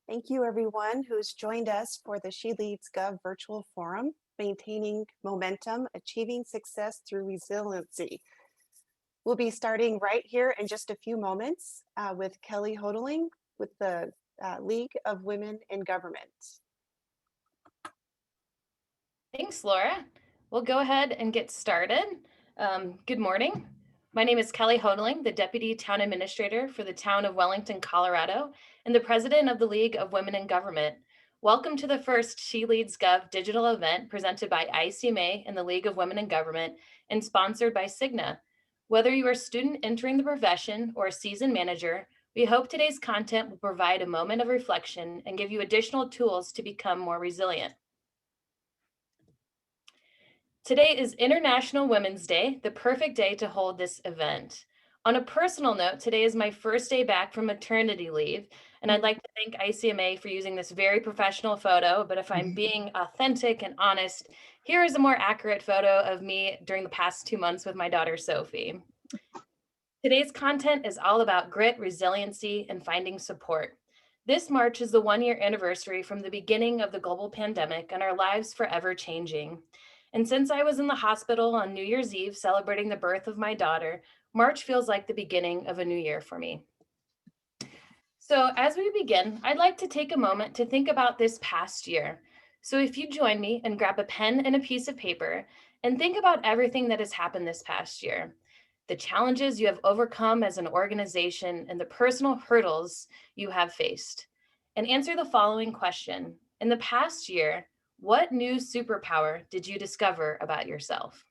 Thank you everyone who's joined us for the She Leads Gov virtual forum, Maintaining Momentum, Achieving Success Through Resiliency. We'll be starting right here in just a few moments with Kelly Hodeling with the League of Women in Government. Thanks, Laura. We'll go ahead and get started. Good morning. My name is Kelly Hodeling, the Deputy Town Administrator for the Town of Wellington, Colorado, and the President of the League of Women in Government. Welcome to the first She Leads Gov digital event presented by ICMA and the League of Women in Government and sponsored by Cigna. Whether you are a student entering the profession or a seasoned manager, we hope today's content will provide a moment of reflection and give you additional tools to become more resilient. Today is International Women's Day, the perfect day to hold this event. On a personal note, today is my first day back from maternity leave, and I'd like to thank ICMA for using this very professional photo, but if I'm being authentic and honest, here is a more accurate photo of me during the past 2 months with my daughter, Sophie. Today's content is all about grit, resiliency, and finding support. This March is the 1-year anniversary from the beginning of the global pandemic and our lives forever changing. And since I was in the hospital on New Year's Eve celebrating the birth of my daughter, March feels like the beginning of a new year for me. So as we begin, I'd like to take a moment to think about this past year. So if you join me and grab a pen and a piece of paper and think about everything that has happened this past year, the challenges you have overcome as an organization and the personal hurdles you have faced, and answer the following question. In the past year, what new superpower did you discover about yourself?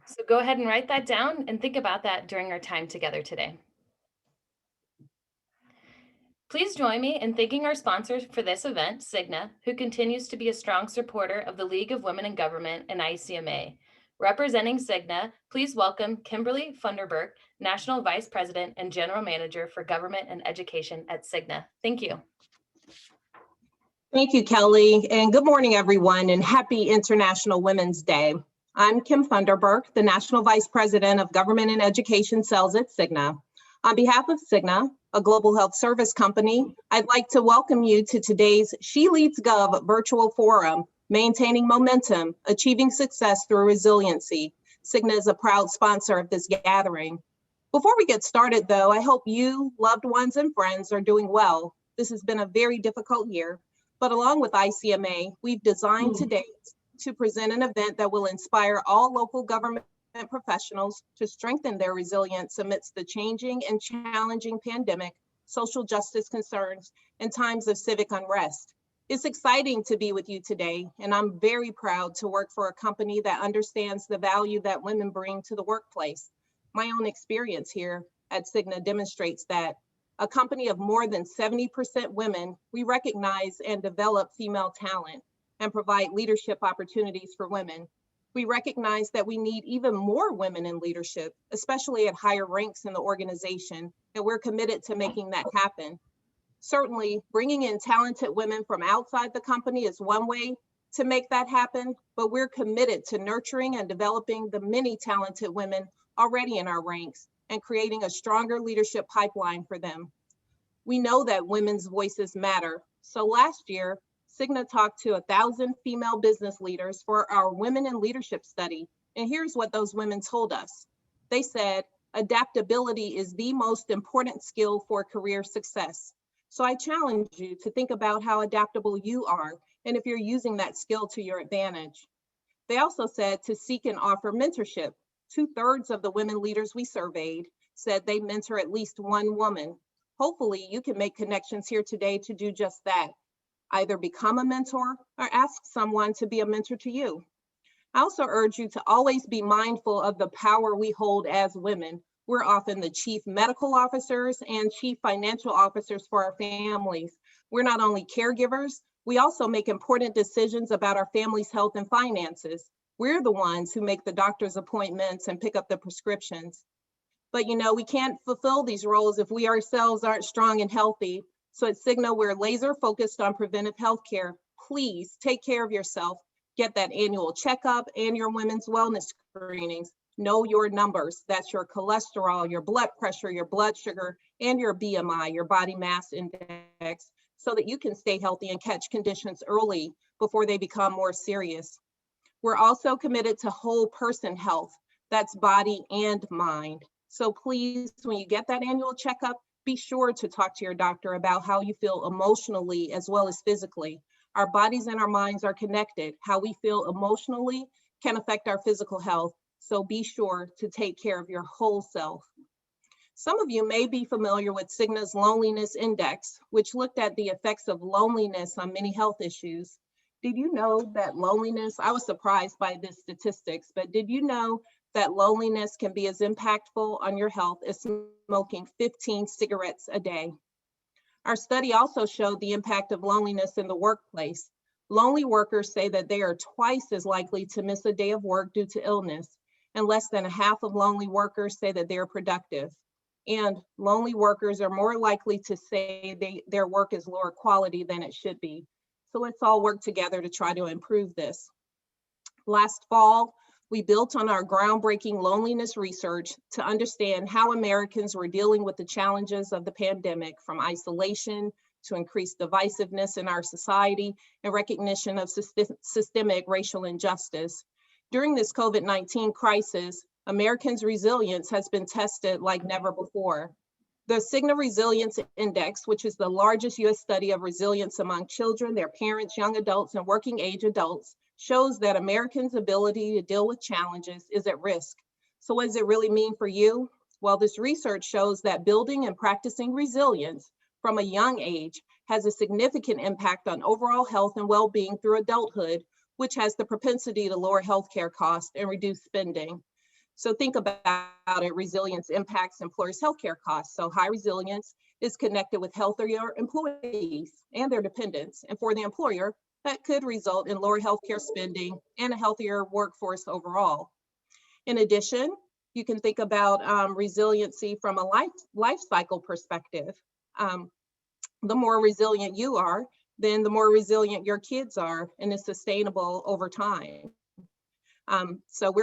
So go ahead and write that down and think about that during our time together today. Please join me in thanking our sponsors for this event, Cigna, who continues to be a strong supporter of the League of Women in Government and ICMA. Representing Cigna, please welcome Kimberly Funderburk, National Vice President and General Manager for Government and Education at Cigna. Thank you. Thank you, Kelly, and good morning, everyone, and happy International Women's Day. I'm Kim Funderburk, the National Vice President of Government and Education Sales at Cigna. On behalf of Cigna, a global health service company, I'd like to welcome you to today's She Leads Gov virtual forum, Maintaining Momentum, Achieving Success Through Resiliency. Cigna is a proud sponsor of this gathering. Before we get started, though, I hope you, loved ones, and friends are doing well. This has been a very difficult year, but along with ICMA, we've designed today to present an event that will inspire all local government professionals to strengthen their resilience amidst the changing and challenging pandemic, social justice concerns, and times of civic unrest. It's exciting to be with you today, and I'm very proud to work for a company that understands the value that women bring to the workplace. My own experience here at Cigna demonstrates that. A company of more than 70% women, we recognize and develop female talent and provide leadership opportunities for women. We recognize that we need even more women in leadership, especially at higher ranks in the organization, and we're committed to making that happen. Certainly, bringing in talented women from outside the company is one way to make that happen, but we're committed to nurturing and developing the many talented women already in our ranks and creating a stronger leadership pipeline for them. We know that women's voices matter. So last year, Cigna talked to 1,000 female business leaders for our Women in Leadership study. And here's what those women told us. They said, adaptability is the most important skill for career success. So I challenge you to think about how adaptable you are and if you're using that skill to your advantage. They also said to seek and offer mentorship. 2/3 of the women leaders we surveyed said they mentor at least one woman. Hopefully you can make connections here today to do just that. Either become a mentor or ask someone to be a mentor to you. I also urge you to always be mindful of the power we hold as women. We're often the chief medical officers and chief financial officers for our families. We're not only caregivers, we also make important decisions about our family's health and finances. We're the ones who make the doctor's appointments and pick up the prescriptions. But we can't fulfill these roles if we ourselves aren't strong and healthy. So at Cigna, we're laser focused on preventive healthcare. please take care of yourself. Get that annual checkup and your women's wellness screenings. Know your numbers. That's your cholesterol, your blood pressure, your blood sugar, and your BMI, your body mass index, so that you can stay healthy and catch conditions early before they become more serious. We're also committed to whole person health. That's body and mind. So please, when you get that annual checkup, be sure to talk to your doctor about how you feel emotionally as well as physically. Our bodies and our minds are connected. How we feel emotionally can affect our physical health. So be sure to take care of your whole self. Some of you may be familiar with Cigna's Loneliness Index, which looked at the effects of loneliness on many health issues. Did you know that loneliness, I was surprised by this statistics, but did you know that loneliness can be as impactful on your health as smoking 15 cigarettes a day? Our study also showed the impact of loneliness in the workplace. Lonely workers say that they are twice as likely to miss a day of work due to illness, and less than a half of lonely workers say that they are productive. And lonely workers are more likely to say their work is lower quality than it should be. So let's all work together to try to improve this. Last fall, we built on our groundbreaking loneliness research to understand how Americans were dealing with the challenges of the pandemic, from isolation to increased divisiveness in our society and recognition of systemic racial injustice. During this COVID-19 crisis, Americans' resilience has been tested like never before. The Cigna Resilience Index, which is the largest US study of resilience among children, their parents, young adults, and working age adults, shows that Americans' ability to deal with challenges is at risk. So what does it really mean for you? Well, this research shows that building and practicing resilience from a young age has a significant impact on overall health and well-being through adulthood, which has the propensity to lower healthcare costs and reduce spending. So think about it, resilience impacts employers' healthcare costs. So high resilience is connected with healthier employees and their dependents. And for the employer, that could result in lower healthcare spending and a healthier workforce overall. In addition, you can think about resiliency from a life cycle perspective. The more resilient you are, then the more resilient your kids are, and it's sustainable over time. So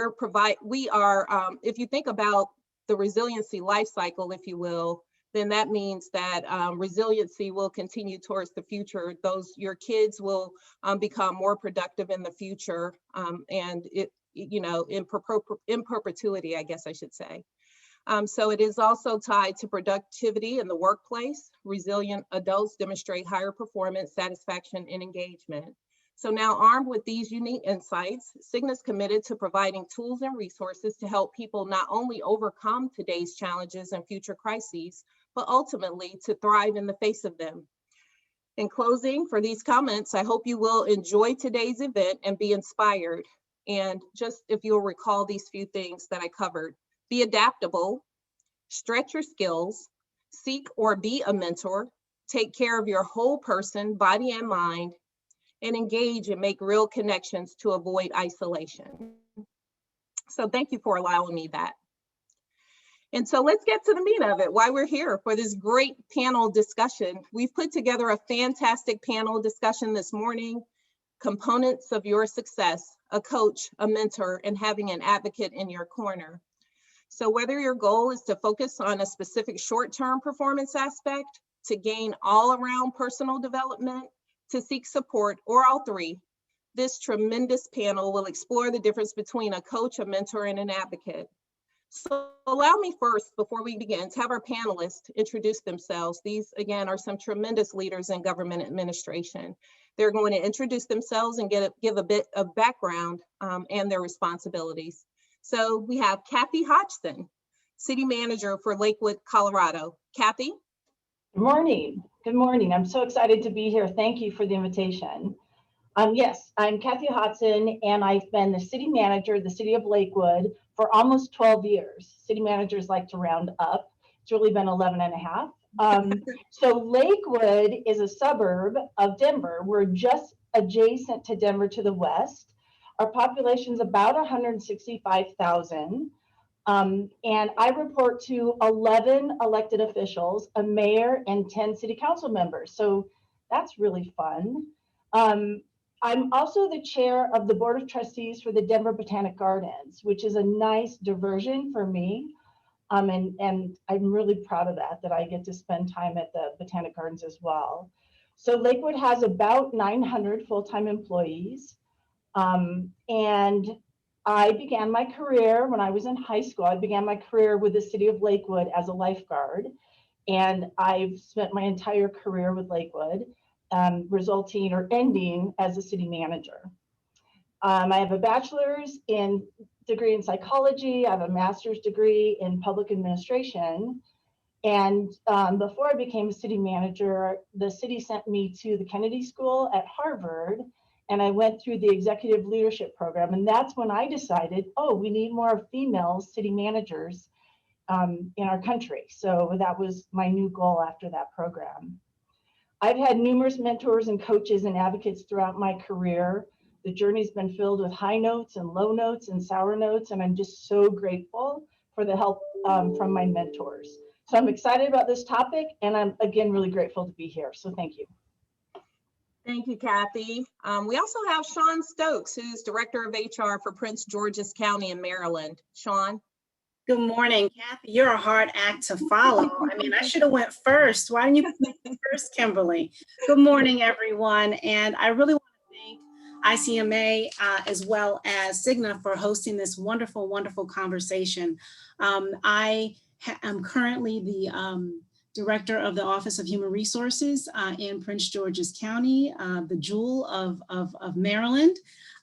if you think about the resiliency life cycle, if you will, then that means that resiliency will continue towards the future. Your kids will become more productive in the future, and in perpetuity, I guess I should say. So it is also tied to productivity in the workplace. Resilient adults demonstrate higher performance, satisfaction, and engagement. So now, armed with these unique insights, Cigna is committed to providing tools and resources to help people not only overcome today's challenges and future crises, but ultimately to thrive in the face of them. In closing, for these comments, I hope you will enjoy today's event and be inspired. And just if you'll recall these few things that I covered: be adaptable, stretch your skills, seek or be a mentor, take care of your whole person, body and mind, and engage and make real connections to avoid isolation. So thank you for allowing me that. And so let's get to the meat of it, why we're here for this great panel discussion. We've put together a fantastic panel discussion this morning: components of your success, a coach, a mentor, and having an advocate in your corner. So whether your goal is to focus on a specific short-term performance aspect, to gain all-around personal development, to seek support, or all three, this tremendous panel will explore the difference between a coach, a mentor, and an advocate. So allow me first, before we begin, to have our panelists introduce themselves. These, again, are some tremendous leaders in government administration. They're going to introduce themselves and give a bit of background and their responsibilities. So we have Kathy Hodgson, City Manager for Lakewood, Colorado. Kathy? Good morning. Good morning. I'm so excited to be here. Thank you for the invitation. Yes, I'm Kathy Hodgson, and I've been the city manager of the city of Lakewood for almost 12 years. City managers like to round up. It's really been 11 and a half. So Lakewood is a suburb of Denver. We're just adjacent to Denver to the west. Our population is about 165,000. And I report to 11 elected officials, a mayor, and 10 city council members. So that's really fun. I'm also the chair of the Board of Trustees for the Denver Botanic Gardens, which is a nice diversion for me. And I'm really proud of that I get to spend time at the Botanic Gardens as well. So Lakewood has about 900 full-time employees. And I began my career when I was in high school. I began my career with the city of Lakewood as a lifeguard. And I've spent my entire career with Lakewood, resulting or ending as a city manager. I have a bachelor's degree in psychology. I have a master's degree in public administration. And before I became a city manager, the city sent me to the Kennedy School at Harvard, and I went through the executive leadership program. And that's when I decided, oh, we need more female city managers in our country. So that was my new goal after that program. I've had numerous mentors and coaches and advocates throughout my career. The journey's been filled with high notes and low notes and sour notes, and I'm just so grateful for the help from my mentors. So I'm excited about this topic, and I'm again really grateful to be here. So thank you. Thank you, Kathy. We also have Sean Stokes, who's Director of HR for Prince George's County in Maryland. Sean. Good morning, Kathy. You're a hard act to follow. I mean, I should have went first. Why didn't you put me first, Kimberly? Good morning, everyone. And I really want to thank ICMA as well as Cigna for hosting this wonderful, wonderful conversation. I am currently the Director of the Office of Human Resources in Prince George's County, the jewel of Maryland.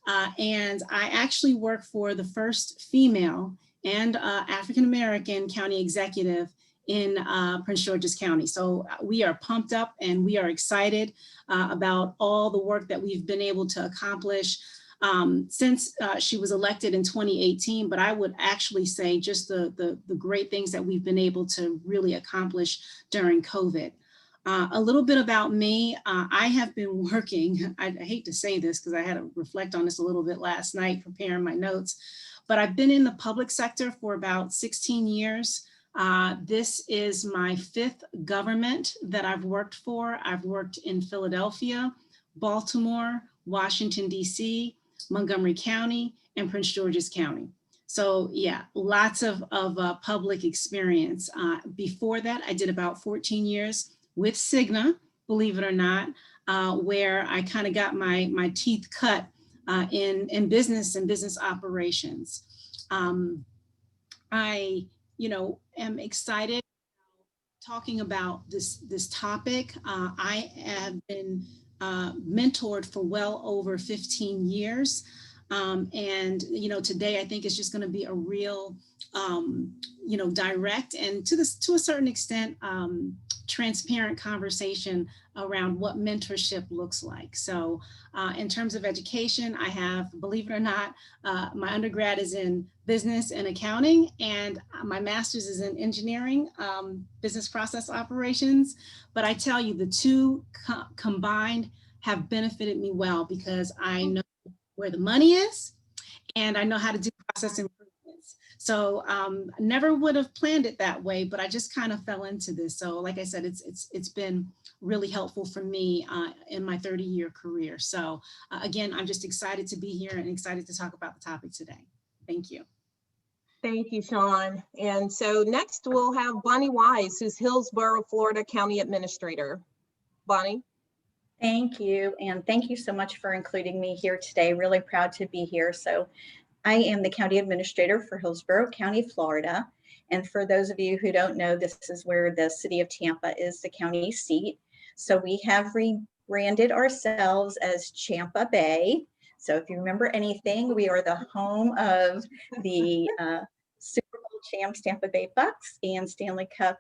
And I actually work for the first female and African-American county executive in Prince George's County. So we are pumped up and we are excited about all the work that we've been able to accomplish since she was elected in 2018. But I would actually say just the great things that we've been able to really accomplish during COVID. A little bit about me. I have been working, I hate to say this because I had to reflect on this a little bit last night preparing my notes, but I've been in the public sector for about 16 years. This is my 5th government that I've worked for. I've worked in Philadelphia, Baltimore, Washington, D.C., Montgomery County, and Prince George's County. So yeah, lots of public experience. Before that, I did about 14 years with Cigna, believe it or not, where I kind of got my teeth cut in business and business operations. I, am excited talking about this topic. I have been mentored for well over 15 years. And, today I think it's just going to be a real, direct and to a certain extent, transparent conversation around what mentorship looks like. So in terms of education, I have, believe it or not, my undergrad is in business and accounting, and my master's is in engineering, business process operations. But I tell you, the two combined have benefited me well because I know where the money is and I know how to do process improvements. So never would have planned it that way, but I just kind of fell into this. So like I said, it's been really helpful for me in my 30-year career. So again, I'm just excited to be here and excited to talk about the topic today. Thank you. Thank you, Sean. And so next we'll have Bonnie Wise, who's Hillsborough, Florida County Administrator. Bonnie. Thank you. And thank you so much for including me here today. Really proud to be here. So I am the County Administrator for Hillsborough County, Florida. And for those of you who don't know, this is where the city of Tampa is the county seat. So we have rebranded ourselves as Champa Bay. So if you remember anything, we are the home of the Super Bowl champs Tampa Bay Bucks and Stanley Cup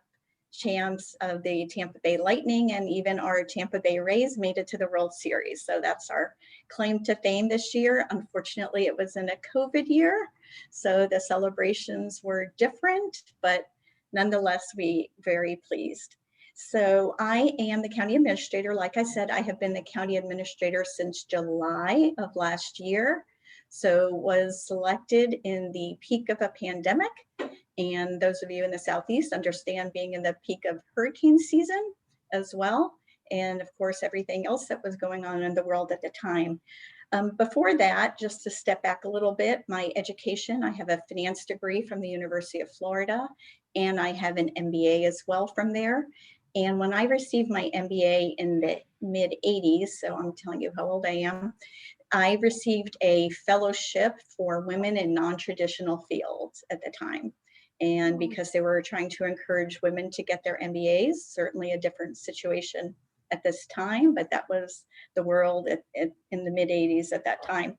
champs of the Tampa Bay Lightning, and even our Tampa Bay Rays made it to the World Series. So that's our claim to fame this year. Unfortunately, it was in a COVID year, so the celebrations were different, but nonetheless, we very pleased. So I am the county administrator. Like I said, I have been the county administrator since July of last year. So was selected in the peak of a pandemic. And those of you in the Southeast understand being in the peak of hurricane season as well. and of course, everything else that was going on in the world at the time. Before that, just to step back a little bit, my education, I have a finance degree from the University of Florida, and I have an MBA as well from there. And when I received my MBA in the mid 80s, so I'm telling you how old I am, I received a fellowship for women in non-traditional fields at the time. And because they were trying to encourage women to get their MBAs, certainly a different situation at this time, but that was the world in the mid 80s at that time.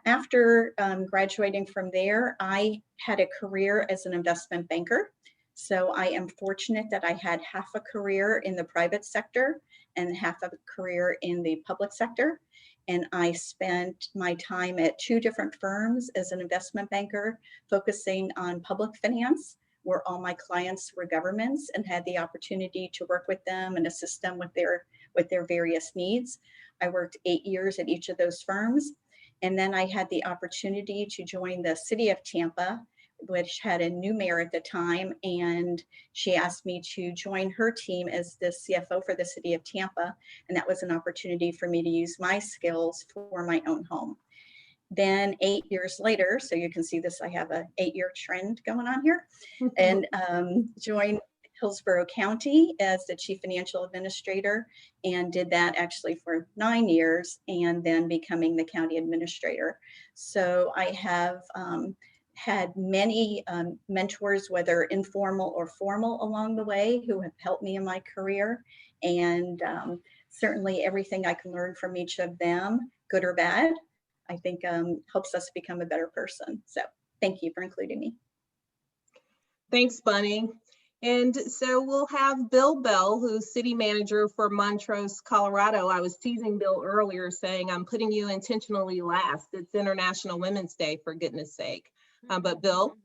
After graduating from there, I had a career as an investment banker. So I am fortunate that I had half a career in the private sector and half a career in the public sector. And I spent my time at 2 different firms as an investment banker, focusing on public finance, where all my clients were governments, and had the opportunity to work with them and assist them with their various needs. I worked 8 years at each of those firms. And then I had the opportunity to join the city of Tampa, which had a new mayor at the time. And she asked me to join her team as the CFO for the city of Tampa. And that was an opportunity for me to use my skills for my own home. Then 8 years later, so you can see this, I have a 8-year trend going on here, and joined Hillsborough County as the chief financial administrator, and did that actually for 9 years, and then becoming the county administrator. So I have had many mentors, whether informal or formal along the way, who have helped me in my career. And certainly everything I can learn from each of them, good or bad, I think helps us become a better person. So thank you for including me. Thanks, Bunny. And so we'll have Bill Bell, who's city manager for Montrose, Colorado. I was teasing Bill earlier saying I'm putting you intentionally last. It's International Women's Day, for goodness sake. But Bill?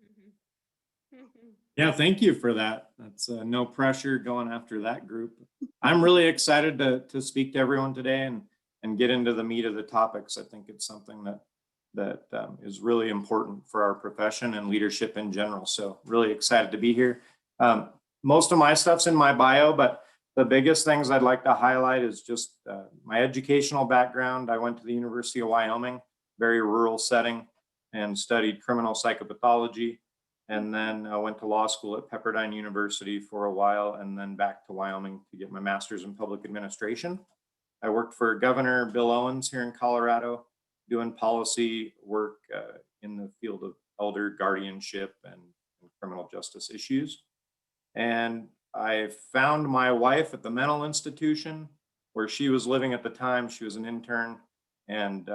Yeah, thank you for that. That's no pressure going after that group. I'm really excited to speak to everyone today and get into the meat of the topics. I think it's something that is really important for our profession and leadership in general. So really excited to be here. Most of my stuff's in my bio, but the biggest things I'd like to highlight is just my educational background. I went to the University of Wyoming, very rural setting, and studied criminal psychopathology. And then I went to law school at Pepperdine University for a while, and then back to Wyoming to get my master's in public administration. I worked for Governor Bill Owens here in Colorado, doing policy work in the field of elder guardianship and criminal justice issues. And I found my wife at the mental institution where she was living at the time. She was an intern, and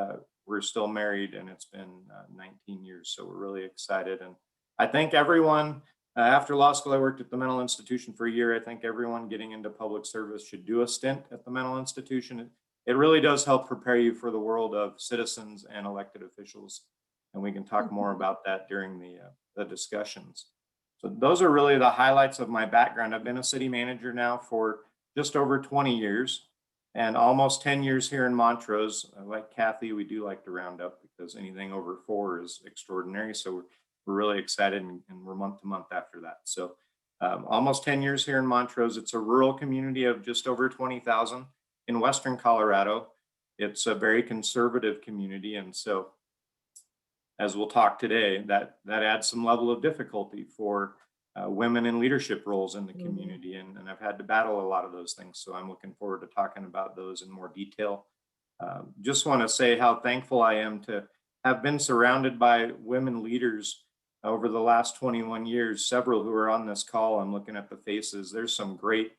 we're still married, and it's been 19 years. So we're really excited. And I think everyone, after law school, I worked at the mental institution for a year. I think everyone getting into public service should do a stint at the mental institution. It really does help prepare you for the world of citizens and elected officials. And we can talk more about that during the discussions. So those are really the highlights of my background. I've been a city manager now for just over 20 years and almost 10 years here in Montrose. Like Kathy, we do like to round up because anything over 4 is extraordinary. So we're really excited, and we're month to month after that. So almost 10 years here in Montrose. It's a rural community of just over 20,000 in Western Colorado. It's a very conservative community. And so as we'll talk today, that adds some level of difficulty for women in leadership roles in the community. And I've had to battle a lot of those things. So I'm looking forward to talking about those in more detail. Just want to say how thankful I am to have been surrounded by women leaders over the last 21 years, several who are on this call. I'm looking at the faces. There's some great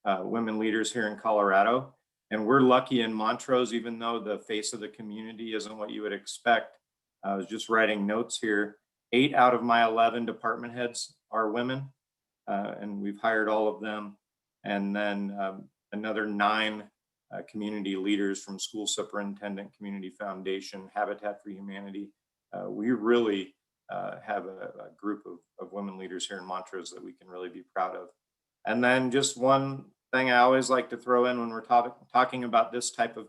women leaders here in Colorado. And we're lucky in Montrose, even though the face of the community isn't what you would expect. I was just writing notes here. 8 out of my 11 department heads are women, and we've hired all of them. And then another 9 community leaders, from school superintendent, community foundation, Habitat for Humanity. We really have a group of women leaders here in Montrose that we can really be proud of. And then just one thing I always like to throw in when we're talking about this type of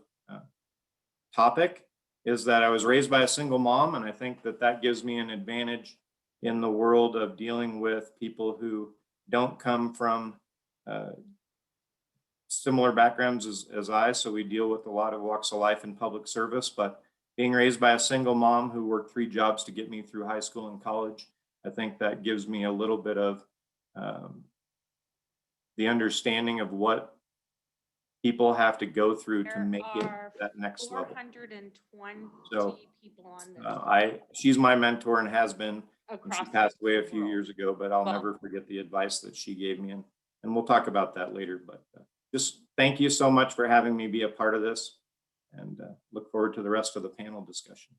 topic is that I was raised by a single mom, and I think that gives me an advantage in the world of dealing with people who don't come from similar backgrounds as I, so we deal with a lot of walks of life in public service, but being raised by a single mom who worked 3 jobs to get me through high school and college, I think that gives me a little bit of the understanding of what people have to go through to make it that next level. 420 So, people on this. She's my mentor and has been. And she Across passed the away a few world. years ago, but I'll Well. never forget the advice that she gave me. And we'll talk about that later, but just thank you so much for having me be a part of this, and look forward to the rest of the panel discussion.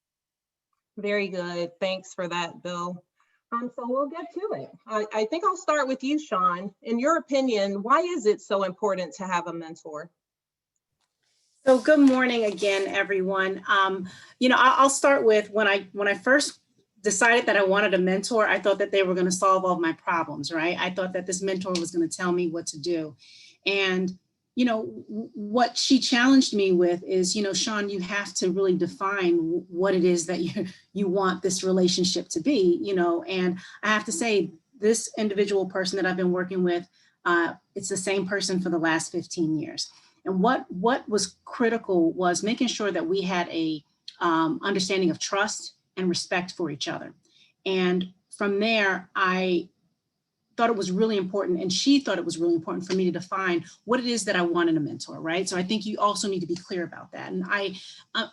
Very good. Thanks for that, Bill. So we'll get to it. I think I'll start with you, Sean. In your opinion, why is it so important to have a mentor? So good morning again, everyone. I'll start with when I first decided that I wanted a mentor, I thought that they were going to solve all of my problems, right? I thought that this mentor was going to tell me what to do. And, what she challenged me with is, Sean, you have to really define what it is that you want this relationship to be, and I have to say, this individual person that I've been working with, it's the same person for the last 15 years. And what was critical was making sure that we had a understanding of trust and respect for each other. And from there, I thought it was really important, and she thought it was really important for me to define what it is that I want in a mentor, right? So I think you also need to be clear about that. And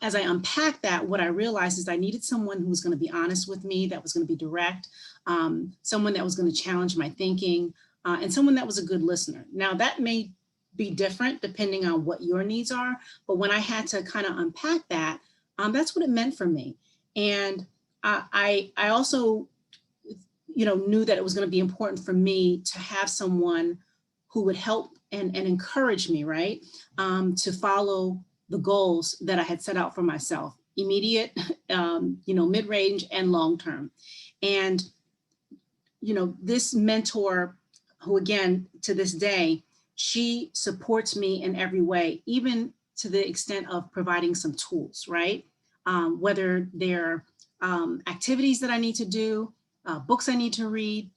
as I unpacked that, what I realized is I needed someone who was going to be honest with me, that was going to be direct, someone that was going to challenge my thinking, and someone that was a good listener. Now, that may be different depending on what your needs are, but when I had to kind of unpack that, that's what it meant for me. And I also knew that it was going to be important for me to have someone who would help and encourage me, right, to follow the goals that I had set out for myself, immediate, mid-range and long-term. And, this mentor, who again, to this day, she supports me in every way, even to the extent of providing some tools, right? Whether they're activities that I need to do, books I need to read,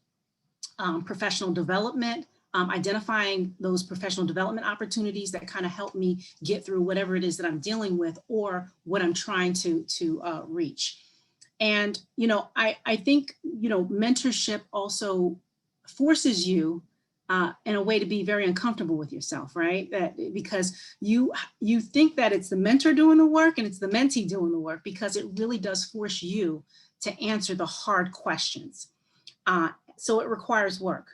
professional development, identifying those professional development opportunities that kind of help me get through whatever it is that I'm dealing with or what I'm trying to reach. And, I think, mentorship also forces you in a way to be very uncomfortable with yourself, right? Because you think that it's the mentor doing the work and it's the mentee doing the work, because it really does force you to answer the hard questions. So it requires work.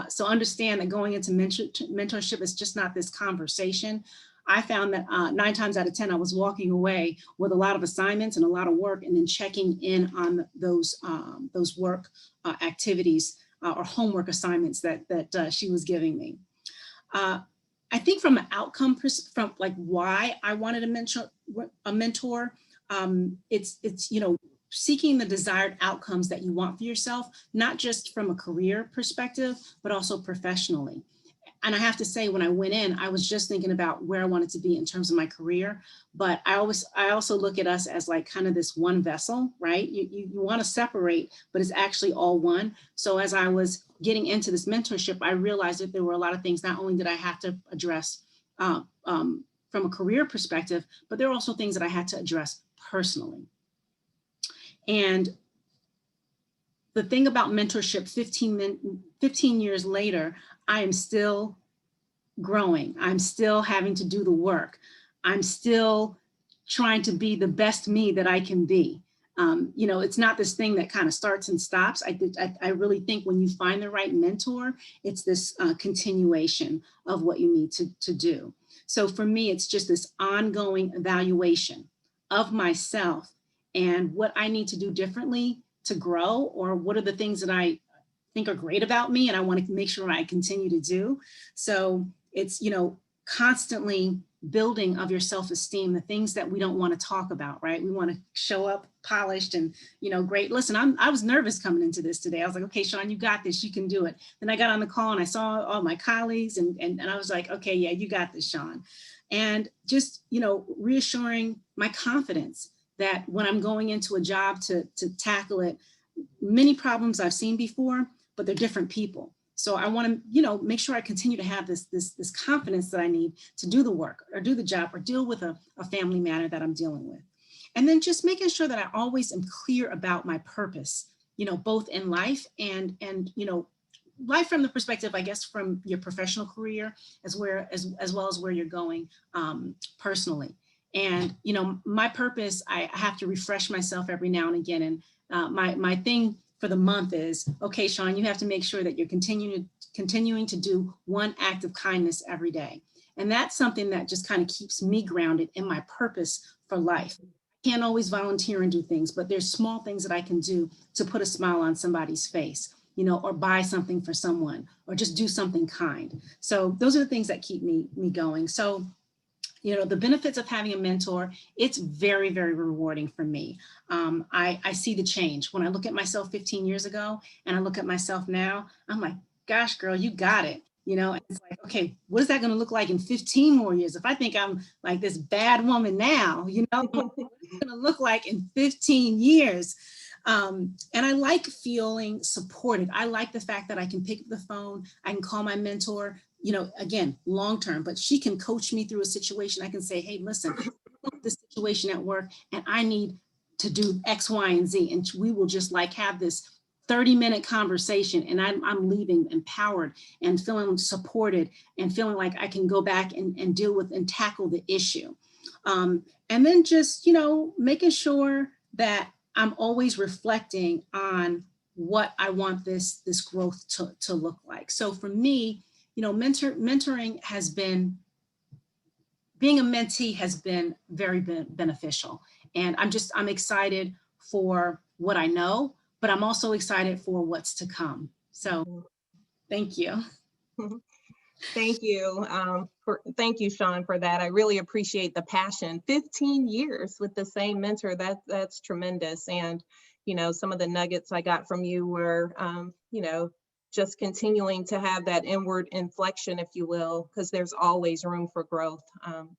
So understand that going into mentorship is just not this conversation. I found that 9 times out of 10, I was walking away with a lot of assignments and a lot of work, and then checking in on those work activities or homework assignments that she was giving me. I think from an outcome, from like why I wanted a mentor, it's seeking the desired outcomes that you want for yourself, not just from a career perspective, but also professionally. And I have to say, when I went in, I was just thinking about where I wanted to be in terms of my career. But I also look at us as like kind of this one vessel, right? You want to separate, but it's actually all one. So as I was getting into this mentorship, I realized that there were a lot of things, not only did I have to address from a career perspective, but there were also things that I had to address personally. And the thing about mentorship, 15 years later, I am still growing. I'm still having to do the work. I'm still trying to be the best me that I can be. It's not this thing that kind of starts and stops. I really think when you find the right mentor, it's this continuation of what you need to do. So for me, it's just this ongoing evaluation of myself and what I need to do differently to grow, or what are the things that I think are great about me and I want to make sure I continue to do. So it's, constantly building of your self-esteem, the things that we don't want to talk about, right? We want to show up polished and, great. Listen, I was nervous coming into this today. I was like, okay, Sean, you got this, you can do it. Then I got on the call and I saw all my colleagues and I was like, okay, yeah, you got this, Sean. And just, reassuring my confidence that when I'm going into a job to tackle it, many problems I've seen before, but they're different people. So I want to, you know, make sure I continue to have this confidence that I need to do the work or do the job or deal with a family matter that I'm dealing with. And then just making sure that I always am clear about my purpose, you know, both in life and you know, life from the perspective, I guess, from your professional career as well as where you're going personally. And, you know, my purpose, I have to refresh myself every now and again. And my thing for the month is, okay, Sean, you have to make sure that you're continuing to do one act of kindness every day. And that's something that just kind of keeps me grounded in my purpose for life. I can't always volunteer and do things, but there's small things that I can do to put a smile on somebody's face, you know, or buy something for someone, or just do something kind. So those are the things that keep me going. So, you know, the benefits of having a mentor, it's very, very rewarding for me. I see the change. When I look at myself 15 years ago and I look at myself now, I'm like, gosh, girl, you got it. You know, and it's like, okay, what is that going to look like in 15 more years? If I think I'm like this bad woman now, you know, what's it going to look like in 15 years? And I like feeling supported. I like the fact that I can pick up the phone, I can call my mentor, you know, again, long-term, but she can coach me through a situation. I can say, hey, listen, this situation at work and I need to do X, Y, and Z. And we will just like have this 30-minute conversation and I'm leaving empowered and feeling supported and feeling like I can go back and deal with and tackle the issue. And then just, you know, making sure that I'm always reflecting on what I want this growth to look like. So for me, you know, mentoring has been, being a mentee has been very beneficial. And I'm excited for what I know, but I'm also excited for what's to come. So thank you. Thank you. Thank you, Sean, for that. I really appreciate the passion. 15 years with the same mentor, that's tremendous. And, you know, some of the nuggets I got from you were, you know, just continuing to have that inward inflection, if you will, because there's always room for growth.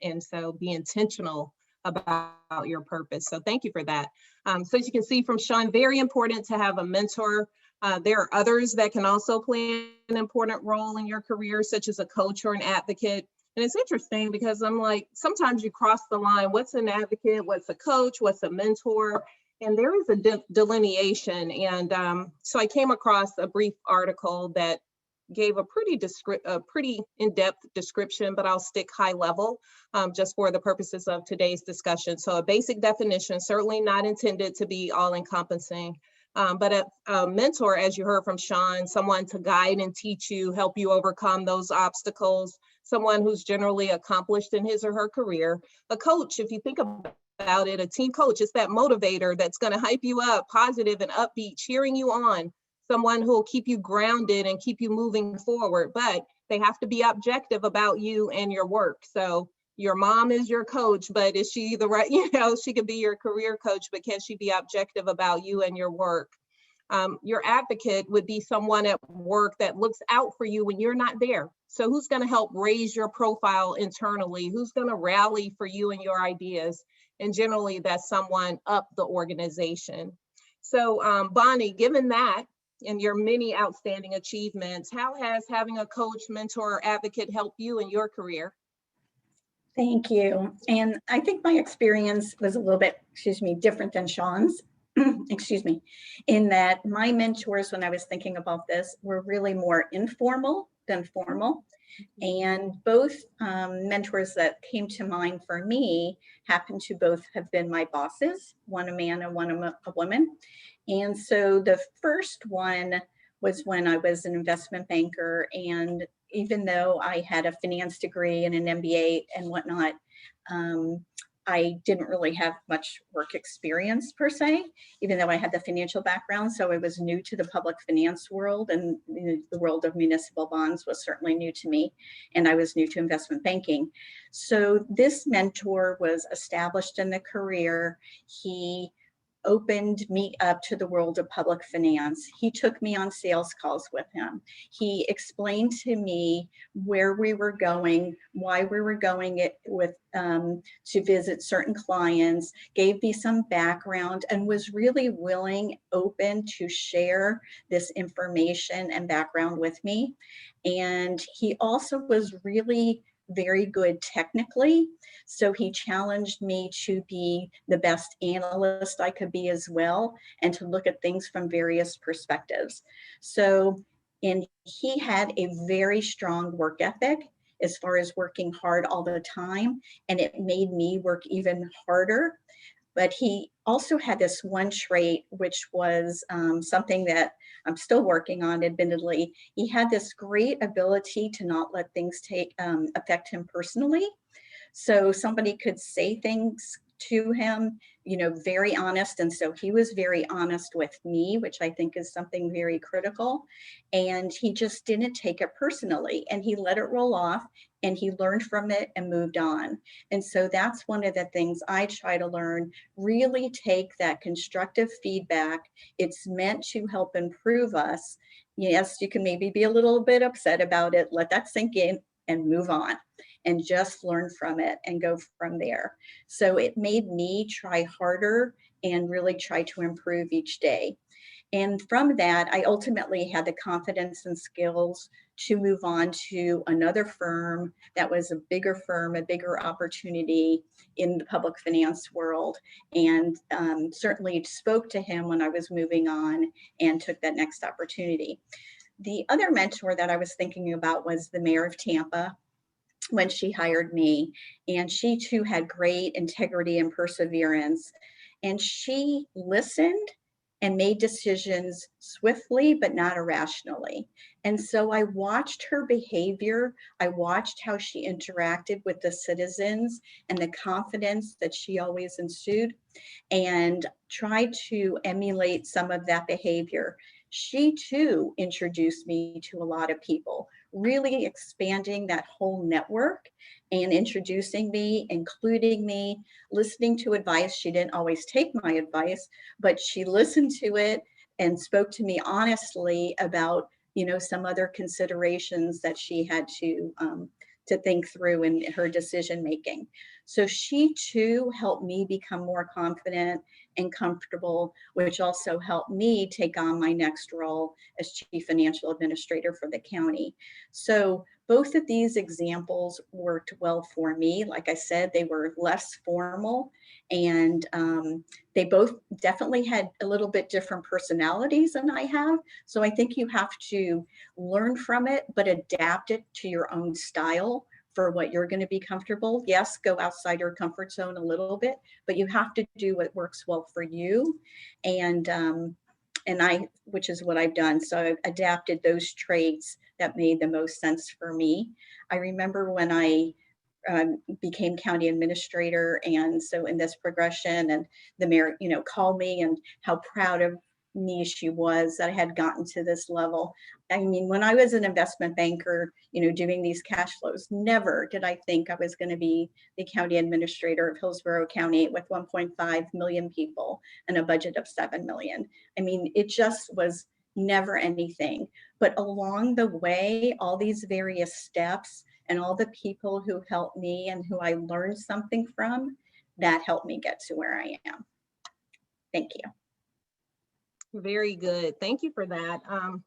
And so be intentional about your purpose. So thank you for that. So as you can see from Sean, very important to have a mentor. There are others that can also play an important role in your career, such as a coach or an advocate. And it's interesting because I'm like, sometimes you cross the line. What's an advocate? What's a coach? What's a mentor? And there is a delineation. And so I came across a brief article that gave a pretty in-depth description, but I'll stick high level just for the purposes of today's discussion. So a basic definition, certainly not intended to be all-encompassing. But a mentor, as you heard from Sean, someone to guide and teach you, help you overcome those obstacles, someone who's generally accomplished in his or her career. A coach, if you think about it, a team coach, is that motivator that's going to hype you up, positive and upbeat, cheering you on, someone who will keep you grounded and keep you moving forward. But they have to be objective about you and your work. So your mom is your coach, but is she the right, you know, she could be your career coach, but can she be objective about you and your work? Your advocate would be someone at work that looks out for you when you're not there. So who's going to help raise your profile internally? Who's going to rally for you and your ideas? And generally that's someone up the organization. So Bonnie, given that and your many outstanding achievements, how has having a coach, mentor, or advocate helped you in your career? Thank you. And I think my experience was a little bit, different than Sean's, in that my mentors, when I was thinking about this, were really more informal than formal. And both mentors that came to mind for me happen to both have been my bosses, one a man and one a woman. And so the first one was when I was an investment banker, and even though I had a finance degree and an MBA and whatnot, I didn't really have much work experience per se, even though I had the financial background. So I was new to the public finance world, and the world of municipal bonds was certainly new to me. And I was new to investment banking. So this mentor was established in the career. He opened me up to the world of public finance. He took me on sales calls with him. He explained to me where we were going, why we were going it with to visit certain clients, gave me some background, and was really willing, open to share this information and background with me. And he also was really very good technically. So he challenged me to be the best analyst I could be as well, and to look at things from various perspectives. And he had a very strong work ethic as far as working hard all the time. And it made me work even harder. But he also had this one trait, which was something that I'm still working on, admittedly. He had this great ability to not let things affect him personally. So somebody could say things to him, very honest. And so he was very honest with me, which I think is something very critical. And he just didn't take it personally, and he let it roll off, and he learned from it and moved on. And so that's one of the things I try to learn, really take that constructive feedback. It's meant to help improve us. Yes, you can maybe be a little bit upset about it, let that sink in and move on, and just learn from it and go from there. So it made me try harder and really try to improve each day. And from that, I ultimately had the confidence and skills to move on to another firm that was a bigger firm, a bigger opportunity in the public finance world, and certainly spoke to him when I was moving on and took that next opportunity. The other mentor that I was thinking about was the mayor of Tampa when she hired me, and she too had great integrity and perseverance, and she listened and made decisions swiftly but not irrationally. And so I watched her behavior, I watched how she interacted with the citizens and the confidence that she always ensued, and tried to emulate some of that behavior. She too introduced me to a lot of people, really expanding that whole network and introducing me, including me, listening to advice. She didn't always take my advice, but she listened to it and spoke to me honestly about, some other considerations that she had to think through in her decision making. So she too helped me become more confident and comfortable, which also helped me take on my next role as Chief Financial Administrator for the county. So both of these examples worked well for me. Like I said, they were less formal, and they both definitely had a little bit different personalities than I have. So I think you have to learn from it, but adapt it to your own style for what you're going to be comfortable. Yes, go outside your comfort zone a little bit, but you have to do what works well for you. And which is what I've done. So I've adapted those traits that made the most sense for me. I remember when I became county administrator, and so in this progression, and the mayor, called me, and how proud of me she was that I had gotten to this level. I mean, when I was an investment banker, doing these cash flows, never did I think I was going to be the county administrator of Hillsborough County with 1.5 million people and a budget of 7 million. I mean, it just was never anything. But along the way, all these various steps and all the people who helped me and who I learned something from, that helped me get to where I am. Thank you. Very good. Thank you for that.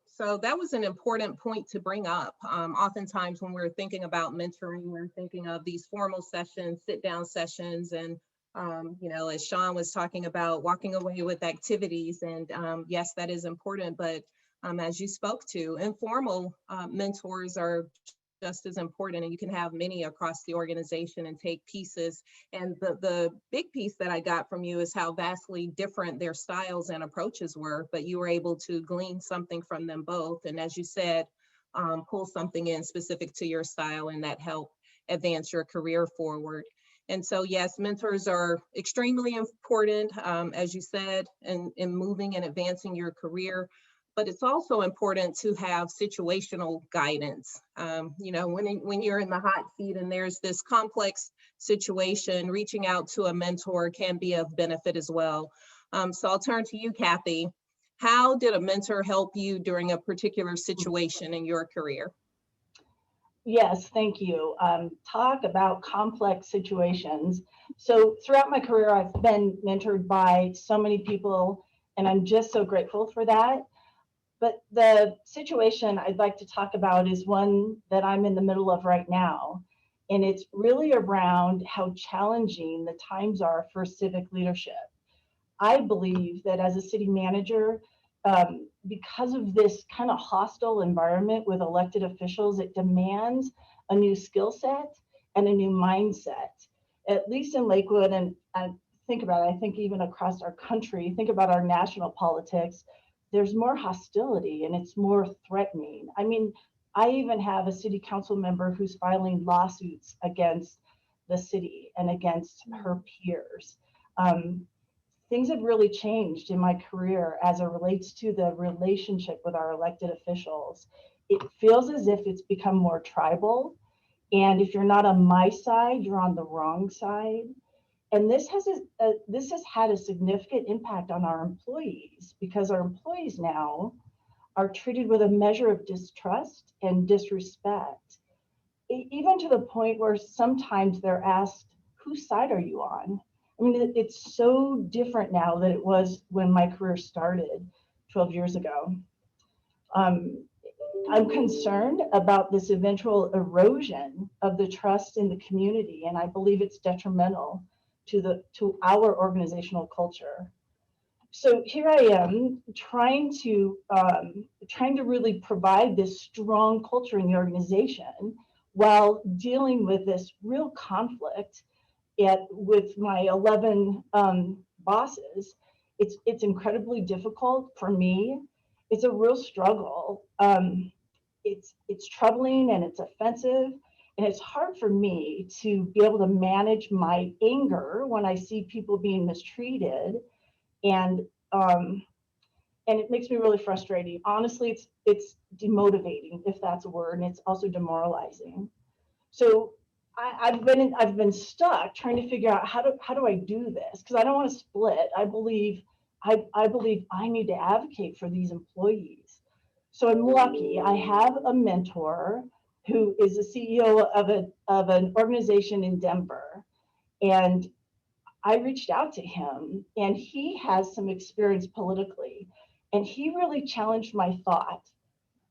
So that was an important point to bring up. Oftentimes when we're thinking about mentoring, we're thinking of these formal sessions, sit-down sessions, and as Sean was talking about, walking away with activities. And yes, that is important. But as you spoke to, informal mentors are just as important, and you can have many across the organization and take pieces. And the big piece that I got from you is how vastly different their styles and approaches were, but you were able to glean something from them both. And as you said, pull something in specific to your style, and that helped advance your career forward. And so, yes, mentors are extremely important, as you said, in moving and advancing your career. But it's also important to have situational guidance. When you're in the hot seat and there's this complex situation, reaching out to a mentor can be of benefit as well. So I'll turn to you, Kathy. How did a mentor help you during a particular situation in your career? Yes, thank you. Talk about complex situations. So throughout my career, I've been mentored by so many people, and I'm just so grateful for that. But the situation I'd like to talk about is one that I'm in the middle of right now. And it's really around how challenging the times are for civic leadership. I believe that as a city manager, because of this kind of hostile environment with elected officials, it demands a new skill set and a new mindset. At least in Lakewood, and think about it, I think even across our country, think about our national politics, there's more hostility and it's more threatening. I mean, I even have a city council member who's filing lawsuits against the city and against her peers. Things have really changed in my career as it relates to the relationship with our elected officials. It feels as if it's become more tribal. And if you're not on my side, you're on the wrong side. And this has had a significant impact on our employees, because our employees now are treated with a measure of distrust and disrespect, even to the point where sometimes they're asked, whose side are you on? I mean, it's so different now than it was when my career started 12 years ago. I'm concerned about this eventual erosion of the trust in the community, and I believe it's detrimental to our organizational culture. So here I am trying to really provide this strong culture in the organization while dealing with this real conflict with my 11 bosses. It's incredibly difficult for me. It's a real struggle. It's troubling and it's offensive, and it's hard for me to be able to manage my anger when I see people being mistreated, and it makes me really frustrating. Honestly, it's demotivating, if that's a word, and it's also demoralizing. So I've been stuck trying to figure out how do I do this, because I don't want to split. I believe I need to advocate for these employees. So I'm lucky. I have a mentor who is the CEO of an organization in Denver, and I reached out to him, and he has some experience politically, and he really challenged my thought.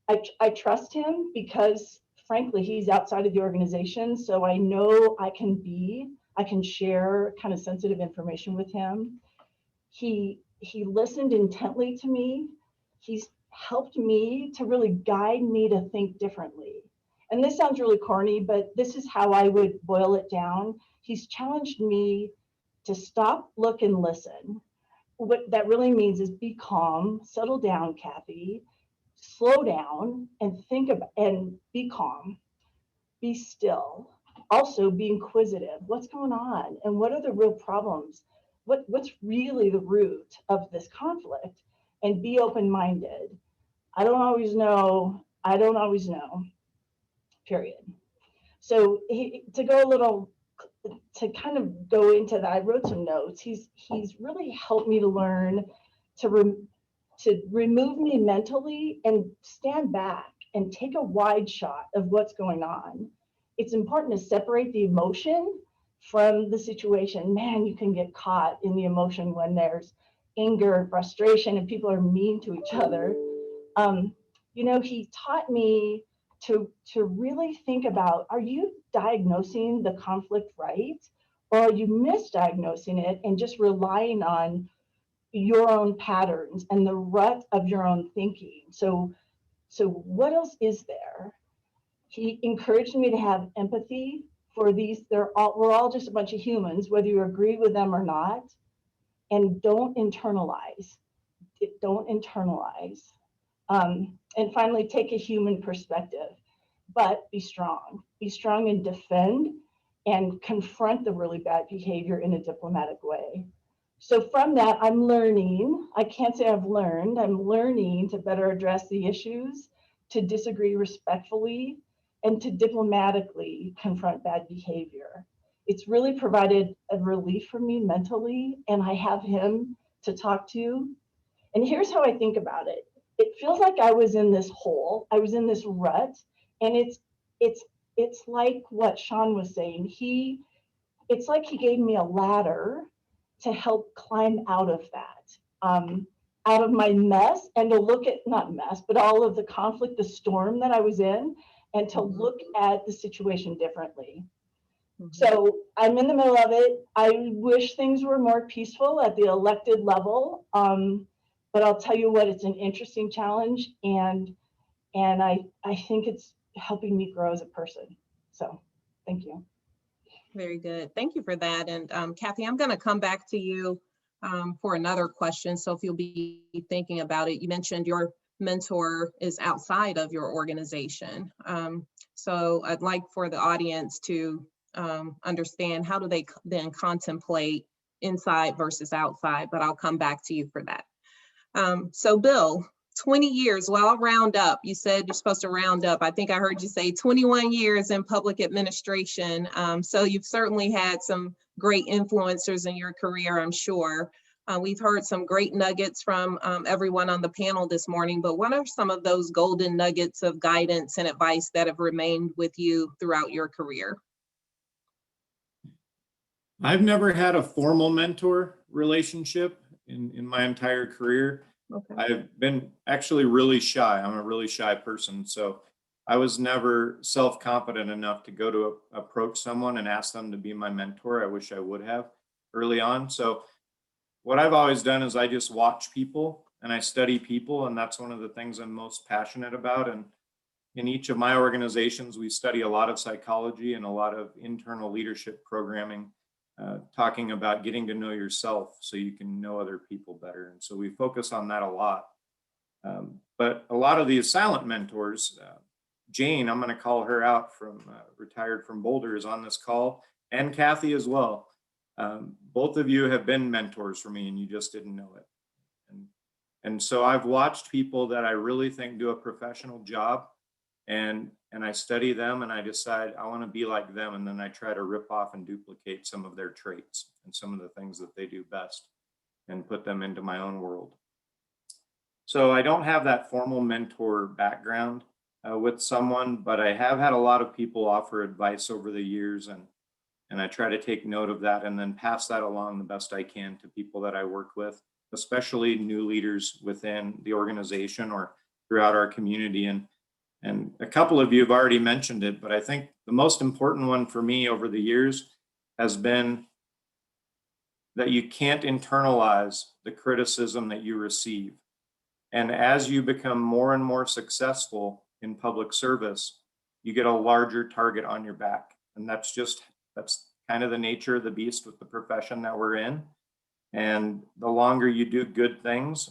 I trust him because, frankly, he's outside of the organization, so I know I can share kind of sensitive information with him. He listened intently to me. He's helped me to really guide me to think differently. And this sounds really corny, but this is how I would boil it down. He's challenged me to stop, look, and listen. What that really means is be calm, settle down, Kathy, slow down and think about, and be calm, be still. Also be inquisitive. What's going on? And what are the real problems? What's really the root of this conflict? And be open-minded. I don't always know, period. So to kind of go into that, I wrote some notes. He's really helped me to learn to remove me mentally and stand back and take a wide shot of what's going on. It's important to separate the emotion from the situation. Man, you can get caught in the emotion when there's anger and frustration and people are mean to each other. He taught me to really think about, are you diagnosing the conflict right? Or are you misdiagnosing it and just relying on your own patterns and the rut of your own thinking? So what else is there? He encouraged me to have empathy for these. We're all just a bunch of humans, whether you agree with them or not. And don't internalize. Don't internalize. And finally, take a human perspective, but be strong. Be strong and defend and confront the really bad behavior in a diplomatic way. So from that, I'm learning. I can't say I'm learning to better address the issues, to disagree respectfully, and to diplomatically confront bad behavior. It's really provided a relief for me mentally, and I have him to talk to. And here's how I think about it. It feels like I was in this hole, I was in this rut, and it's like what Sean was saying. It's like he gave me a ladder to help climb out of that, out of my mess, and to look at, not mess, but all of the conflict, the storm that I was in, and to look at the situation differently. So I'm in the middle of it. I wish things were more peaceful at the elected level. But I'll tell you what, it's an interesting challenge, and I think it's helping me grow as a person. So thank you. Very good. Thank you for that. And Kathy, I'm going to come back to you for another question. So if you'll be thinking about it, you mentioned your mentor is outside of your organization. So I'd like for the audience to understand, how do they then contemplate inside versus outside, but I'll come back to you for that. So Bill, 20 years, well, I'll round up. You said you're supposed to round up. I think I heard you say 21 years in public administration. So you've certainly had some great influencers in your career, I'm sure. We've heard some great nuggets from everyone on the panel this morning, but what are some of those golden nuggets of guidance and advice that have remained with you throughout your career? I've never had a formal mentor relationship in my entire career. Okay. I've been actually really shy. I'm a really shy person. So I was never self-confident enough to go to approach someone and ask them to be my mentor. I wish I would have early on. So what I've always done is I just watch people and I study people. And that's one of the things I'm most passionate about. And in each of my organizations, we study a lot of psychology and a lot of internal leadership programming, talking about getting to know yourself so you can know other people better. And so we focus on that a lot. But a lot of these silent mentors, Jane, I'm going to call her out from retired from Boulder, is on this call, and Kathy as well. Both of you have been mentors for me and you just didn't know it. And so I've watched people that I really think do a professional job, and I study them and I decide I want to be like them. And then I try to rip off and duplicate some of their traits and some of the things that they do best and put them into my own world. So I don't have that formal mentor background with someone, but I have had a lot of people offer advice over the years, and I try to take note of that and then pass that along the best I can to people that I work with, especially new leaders within the organization or throughout our community. And a couple of you have already mentioned it, but I think the most important one for me over the years has been that you can't internalize the criticism that you receive. And as you become more and more successful in public service, you get a larger target on your back. And that's kind of the nature of the beast with the profession that we're in. And the longer you do good things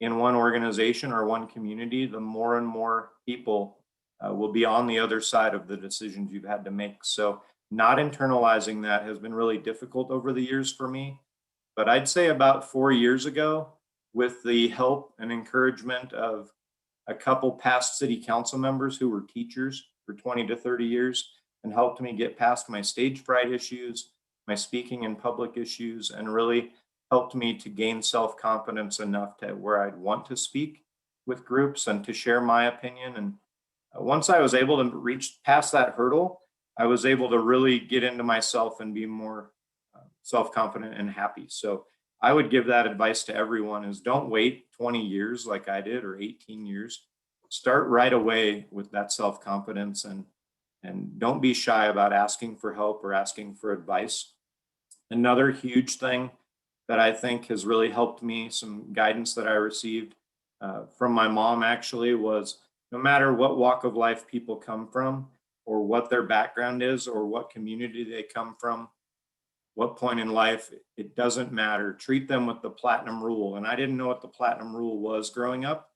in one organization or one community, the more and more people will be on the other side of the decisions you've had to make. So not internalizing that has been really difficult over the years for me. But I'd say about 4 years ago, with the help and encouragement of a couple past city council members who were teachers for 20 to 30 years and helped me get past my stage fright issues, my speaking in public issues, and really helped me to gain self-confidence enough to where I'd want to speak with groups and to share my opinion. And once I was able to reach past that hurdle, I was able to really get into myself and be more self-confident and happy. So I would give that advice to everyone: is don't wait 20 years like I did, or 18 years. Start right away with that self-confidence, and don't be shy about asking for help or asking for advice. Another huge thing that I think has really helped me, some guidance that I received from my mom actually, was no matter what walk of life people come from, or what their background is, or what community they come from, what point in life, it doesn't matter. Treat them with the platinum rule. And I didn't know what the platinum rule was growing up,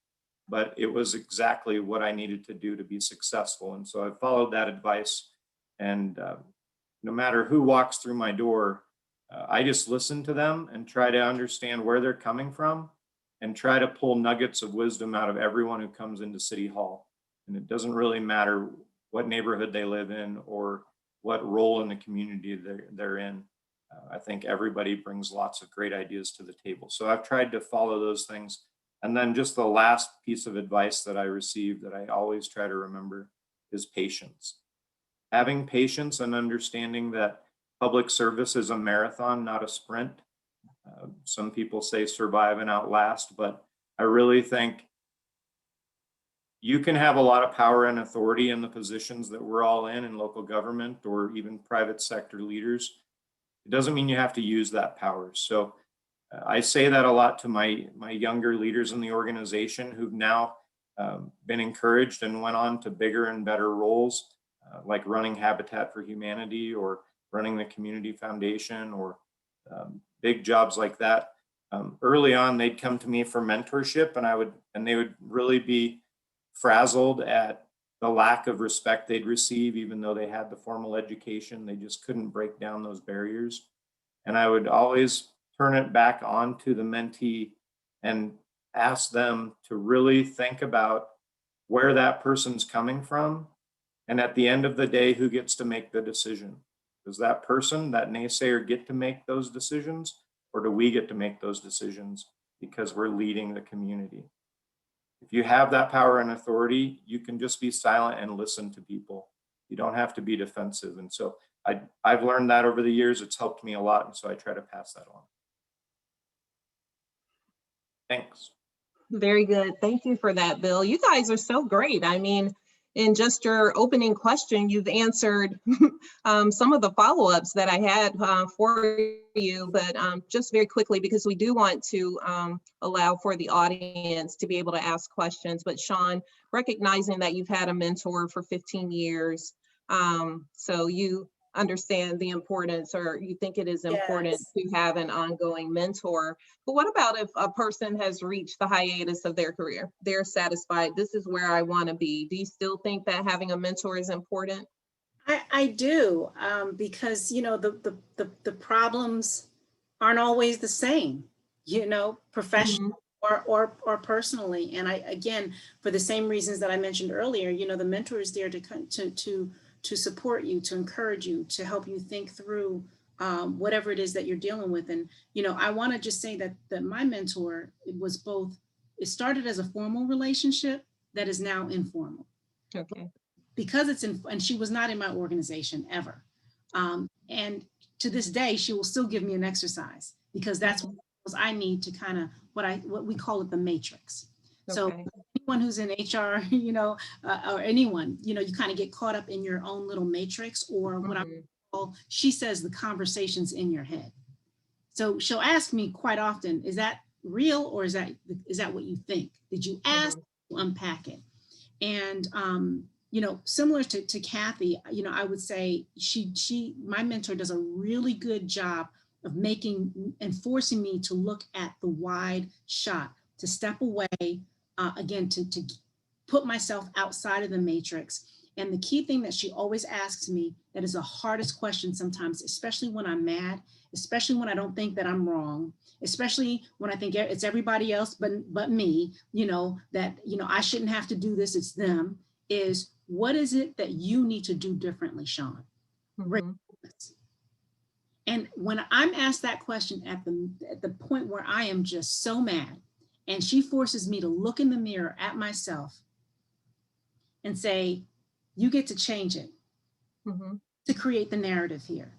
but it was exactly what I needed to do to be successful. And so I followed that advice. And no matter who walks through my door, I just listen to them and try to understand where they're coming from, and try to pull nuggets of wisdom out of everyone who comes into City Hall. And it doesn't really matter what neighborhood they live in or what role in the community they're in. I think everybody brings lots of great ideas to the table. So I've tried to follow those things. And then just the last piece of advice that I received that I always try to remember is patience. Having patience and understanding that public service is a marathon, not a sprint. Some people say survive and outlast, but I really think you can have a lot of power and authority in the positions that we're all in local government or even private sector leaders. It doesn't mean you have to use that power. So I say that a lot to my younger leaders in the organization who've now been encouraged and went on to bigger and better roles, like running Habitat for Humanity or running the Community Foundation or big jobs like that. Early on, they'd come to me for mentorship, and they would really be frazzled at the lack of respect they'd receive, even though they had the formal education. They just couldn't break down those barriers. And I would always turn it back on to the mentee and ask them to really think about where that person's coming from. And at the end of the day, who gets to make the decision? Does that person, that naysayer, get to make those decisions? Or do we get to make those decisions because we're leading the community? If you have that power and authority, you can just be silent and listen to people. You don't have to be defensive. And so I've learned that over the years. It's helped me a lot. And so I try to pass that on. Thanks. Very good. Thank you for that, Bill. You guys are so great. I mean, in just your opening question, you've answered some of the follow-ups that I had for you, but just very quickly, because we do want to allow for the audience to be able to ask questions. But Sean, recognizing that you've had a mentor for 15 years, so you understand the importance, or you think it is important to have an ongoing mentor. But what about if a person has reached the hiatus of their career? They're satisfied, this is where I want to be. Do you still think that having a mentor is important? I do, because, you know, the problems aren't always the same, you know, professionally or personally. And again, for the same reasons that I mentioned earlier, you know, the mentor is there to support you, to encourage you, to help you think through whatever it is that you're dealing with. And, you know, I want to just say that my mentor, it started as a formal relationship that is now informal. Okay. Because and she was not in my organization ever. And to this day, she will still give me an exercise because that's what I need to kind of what we call it the matrix. Okay. So anyone who's in HR, you know, or anyone, you know, you kind of get caught up in your own little matrix, or what I call, she says, the conversations in your head. So she'll ask me quite often, is that real, or is that what you think? Did you ask to unpack it? And you know, similar to Kathy, you know, I would say my mentor does a really good job of making and forcing me to look at the wide shot, to step away, again, to put myself outside of the matrix. And the key thing that she always asks me, that is the hardest question sometimes, especially when I'm mad, especially when I don't think that I'm wrong, especially when I think it's everybody else but me, you know, that, you know, I shouldn't have to do this, it's them, is what is it that you need to do differently, Sean? And when I'm asked that question at the point where I am just so mad, and she forces me to look in the mirror at myself and say, you get to change it to create the narrative here.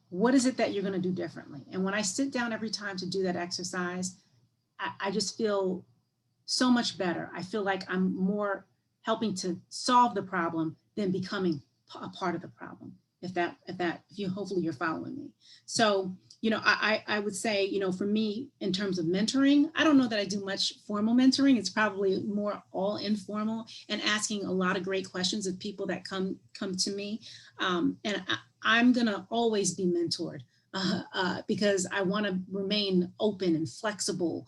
What is it that you're going to do differently? And when I sit down every time to do that exercise, I just feel so much better. I feel like I'm more helping to solve the problem than becoming a part of the problem. Hopefully you're following me. So, you know, I would say, you know, for me, in terms of mentoring, I don't know that I do much formal mentoring. It's probably more all informal and asking a lot of great questions of people that come to me. And I'm gonna always be mentored because I want to remain open and flexible,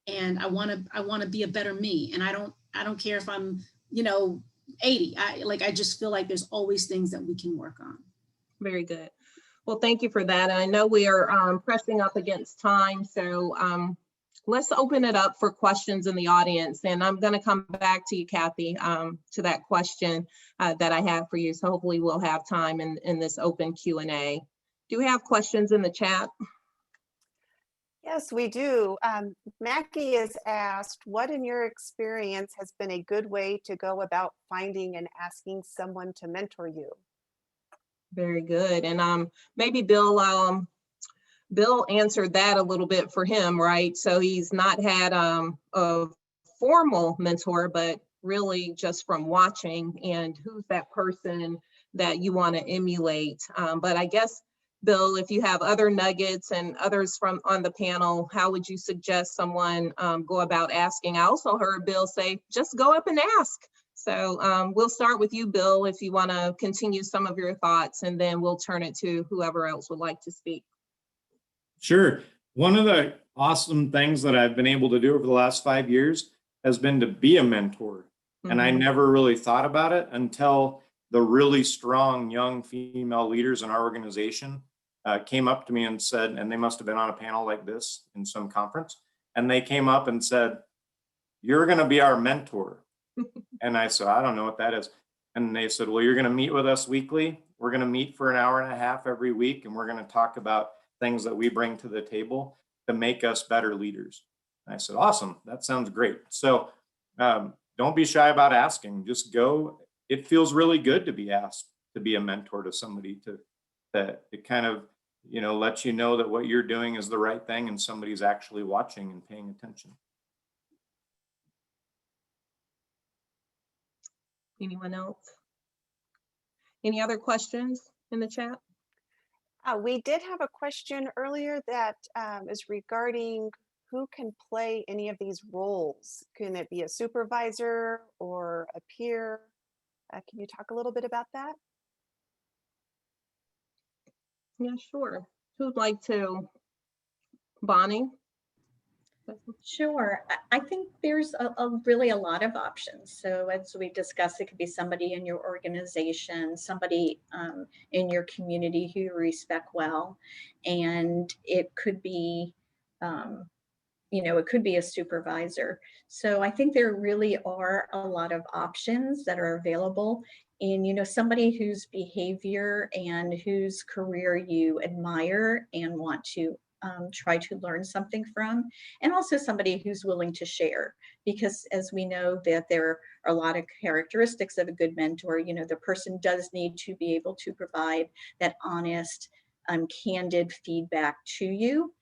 and I want to be a better me. And I don't care if I'm, you know, 80. I just feel like there's always things that we can work on. Very good. Well, thank you for that. I know we are pressing up against time, so let's open it up for questions in the audience. And I'm going to come back to you, Kathy, to that question that I have for you. So hopefully we'll have time in this open Q&A. Do we have questions in the chat? Yes, we do. Mackie is asked, what in your experience has been a good way to go about finding and asking someone to mentor you? Very good. And maybe Bill answered that a little bit for him, right? So he's not had a formal mentor, but really just from watching and who's that person that you want to emulate. But I guess, Bill, if you have other nuggets and others from on the panel, how would you suggest someone go about asking? I also heard Bill say, just go up and ask. So we'll start with you, Bill, if you want to continue some of your thoughts, and then we'll turn it to whoever else would like to speak. Sure. One of the awesome things that I've been able to do over the last 5 years has been to be a mentor. And I never really thought about it until the really strong young female leaders in our organization came up to me and said, and they must have been on a panel like this in some conference, and they came up and said, "You're going to be our mentor." And I said, "I don't know what that is." And they said, "Well, you're going to meet with us weekly. We're going to meet for an hour and a half every week, and we're going to talk about things that we bring to the table to make us better leaders." And I said, "Awesome. That sounds great." So don't be shy about asking. Just go. It feels really good to be asked to be a mentor to somebody, that it kind of, lets you know that what you're doing is the right thing and somebody's actually watching and paying attention. Anyone else? Any other questions in the chat? We did have a question earlier that is regarding who can play any of these roles. Can it be a supervisor or a peer? Can you talk a little bit about that? Yeah, sure. Who'd like to? Bonnie? Sure. I think there's really a lot of options. So as we discussed, it could be somebody in your organization, somebody in your community who you respect well, and it could be, it could be a supervisor. So I think there really are a lot of options that are available. And, somebody whose behavior and whose career you admire and want to try to learn something from, and also somebody who's willing to share, because as we know that there are a lot of characteristics of a good mentor. The person does need to be able to provide that honest, candid feedback to you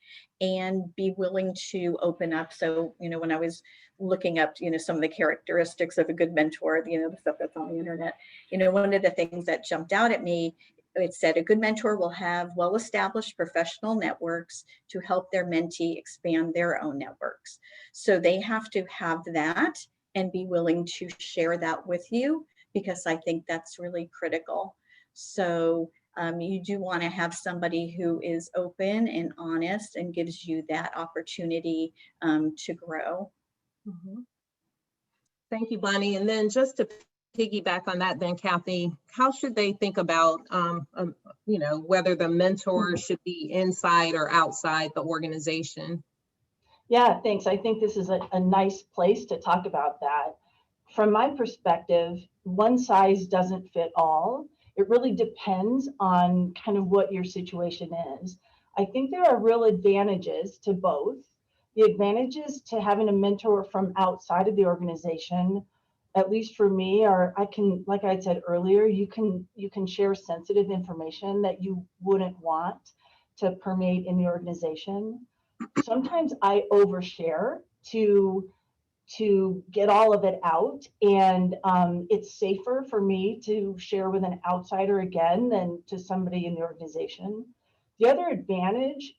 and be willing to open up. So, when I was looking up, some of the characteristics of a good mentor, the stuff that's on the internet, one of the things that jumped out at me, it said a good mentor will have well-established professional networks to help their mentee expand their own networks. So they have to have that and be willing to share that with you, because I think that's really critical. So you do want to have somebody who is open and honest and gives you that opportunity to grow. Thank you, Bonnie. And then just to piggyback on that then, Kathy, how should they think about, whether the mentor should be inside or outside the organization? Yeah, thanks. I think this is a nice place to talk about that. From my perspective, one size doesn't fit all. It really depends on kind of what your situation is. I think there are real advantages to both. The advantages to having a mentor from outside of the organization, at least for me, are like I said earlier, you can share sensitive information that you wouldn't want to permeate in the organization. Sometimes I overshare to get all of it out, and it's safer for me to share with an outsider again than to somebody in the organization. The other advantage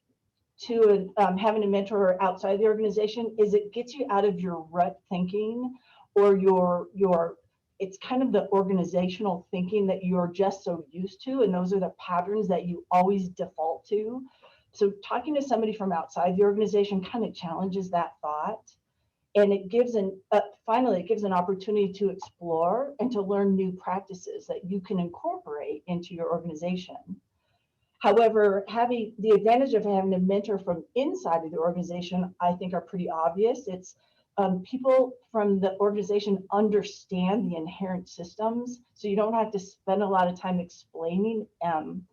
to having a mentor outside the organization is it gets you out of your rut thinking, or it's kind of the organizational thinking that you're just so used to, and those are the patterns that you always default to. So talking to somebody from outside the organization kind of challenges that thought, and it gives finally it gives an opportunity to explore and to learn new practices that you can incorporate into your organization. However, having the advantage of having a mentor from inside of the organization, I think, are pretty obvious. It's people from the organization understand the inherent systems, so you don't have to spend a lot of time explaining and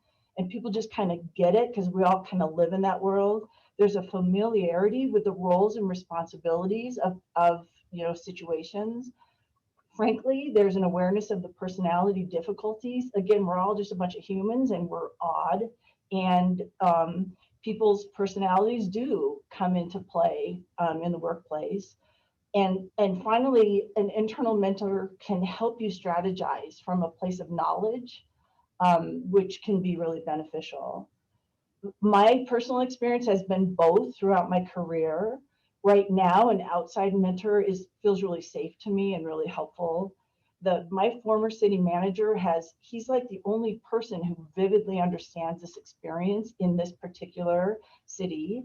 and people just kind of get it because we all kind of live in that world. There's a familiarity with the roles and responsibilities of situations. Frankly, there's an awareness of the personality difficulties. Again, we're all just a bunch of humans and we're odd, and people's personalities do come into play in the workplace. And finally, an internal mentor can help you strategize from a place of knowledge, which can be really beneficial. My personal experience has been both throughout my career. Right now, an outside mentor feels really safe to me and really helpful. My former city manager he's like the only person who vividly understands this experience in this particular city.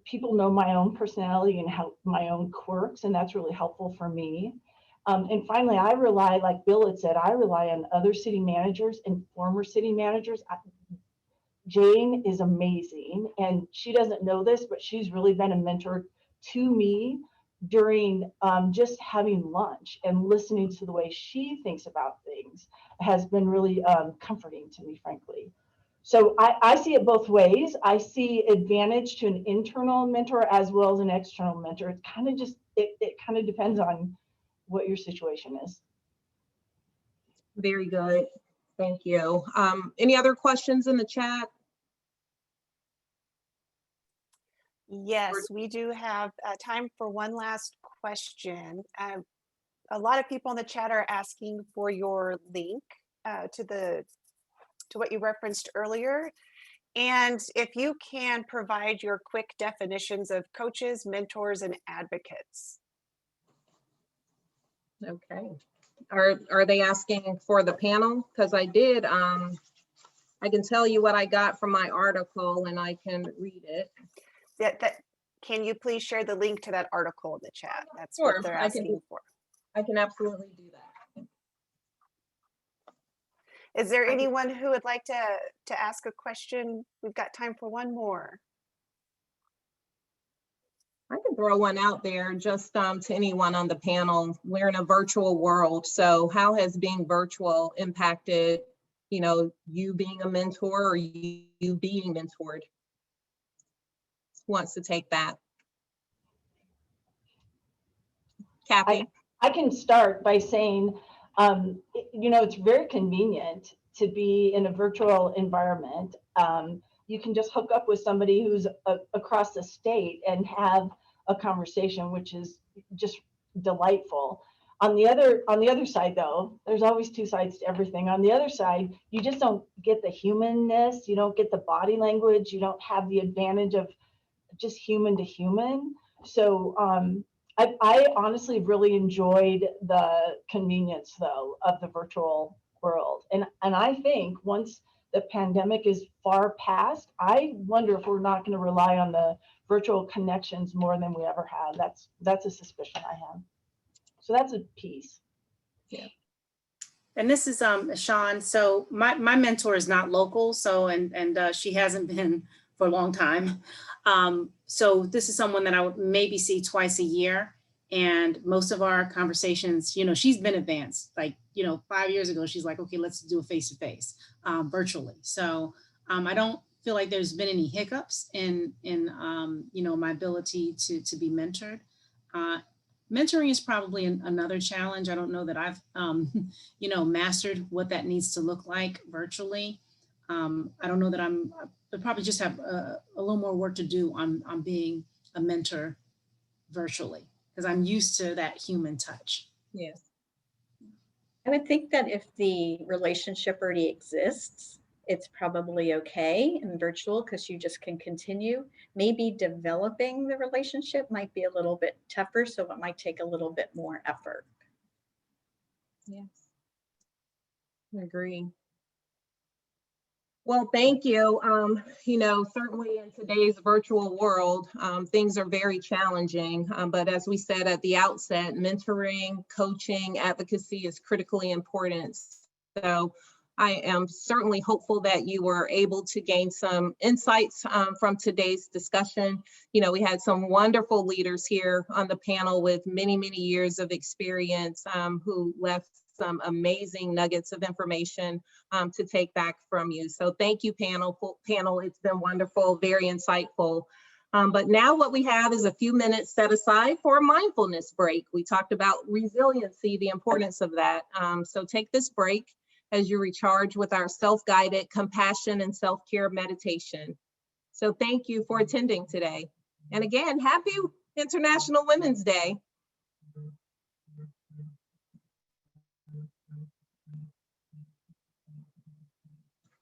People know my own personality and how my own quirks, and that's really helpful for me. And finally, I rely, like Bill had said, I rely on other city managers and former city managers. Jane is amazing, and she doesn't know this, but she's really been a mentor to me during just having lunch and listening to the way she thinks about things has been really comforting to me, frankly. So I see it both ways. I see advantage to an internal mentor as well as an external mentor. It's kind of just, it kind of depends on what your situation is. Very good. Thank you. Any other questions in the chat? Yes, we do have time for one last question. A lot of people in the chat are asking for your link to what you referenced earlier. And if you can provide your quick definitions of coaches, mentors, and advocates. Okay. Are they asking for the panel? Because I did, I can tell you what I got from my article and I can read it. Can you please share the link to that article in the chat? That's Sure, what they're asking for. I can absolutely do that. Is there anyone who would like to ask a question? We've got time for one more. I can throw one out there just to anyone on the panel. We're in a virtual world. So how has being virtual impacted, you being a mentor or you being mentored? Who wants to take that? Kathy? I can start by saying, it's very convenient to be in a virtual environment. You can just hook up with somebody who's across the state and have a conversation, which is just delightful. On the other side, though, there's always two sides to everything. On the other side, you just don't get the humanness. You don't get the body language. You don't have the advantage of just human to human. So I honestly really enjoyed the convenience, though, of the virtual world. And I think once the pandemic is far past, I wonder if we're not going to rely on the virtual connections more than we ever have. That's a suspicion I have. So that's a piece. Yeah. And this is Sean. So my mentor is not local, so and she hasn't been for a long time. So this is someone that I would maybe see twice a year. And most of our conversations, she's been advanced. Like, 5 years ago, she's like, okay, let's do a face-to-face virtually. So I don't feel like there's been any hiccups in my ability to be mentored. Mentoring is probably another challenge. I don't know that I've, mastered what that needs to look like virtually. I don't know that I probably just have a little more work to do on being a mentor virtually, because I'm used to that human touch. Yes. I would think that if the relationship already exists, it's probably okay in virtual because you just can continue. Maybe developing the relationship might be a little bit tougher, so it might take a little bit more effort. Yes. I agree. Well, thank you. Certainly in today's virtual world, things are very challenging. But as we said at the outset, mentoring, coaching, advocacy is critically important. So I am certainly hopeful that you were able to gain some insights from today's discussion. We had some wonderful leaders here on the panel with many, many years of experience who left some amazing nuggets of information to take back from you. So thank you, panel. It's been wonderful, very insightful. But now what we have is a few minutes set aside for a mindfulness break. We talked about resiliency, the importance of that. So take this break as you recharge with our self-guided compassion and self-care meditation. So thank you for attending today. And again, happy International Women's Day.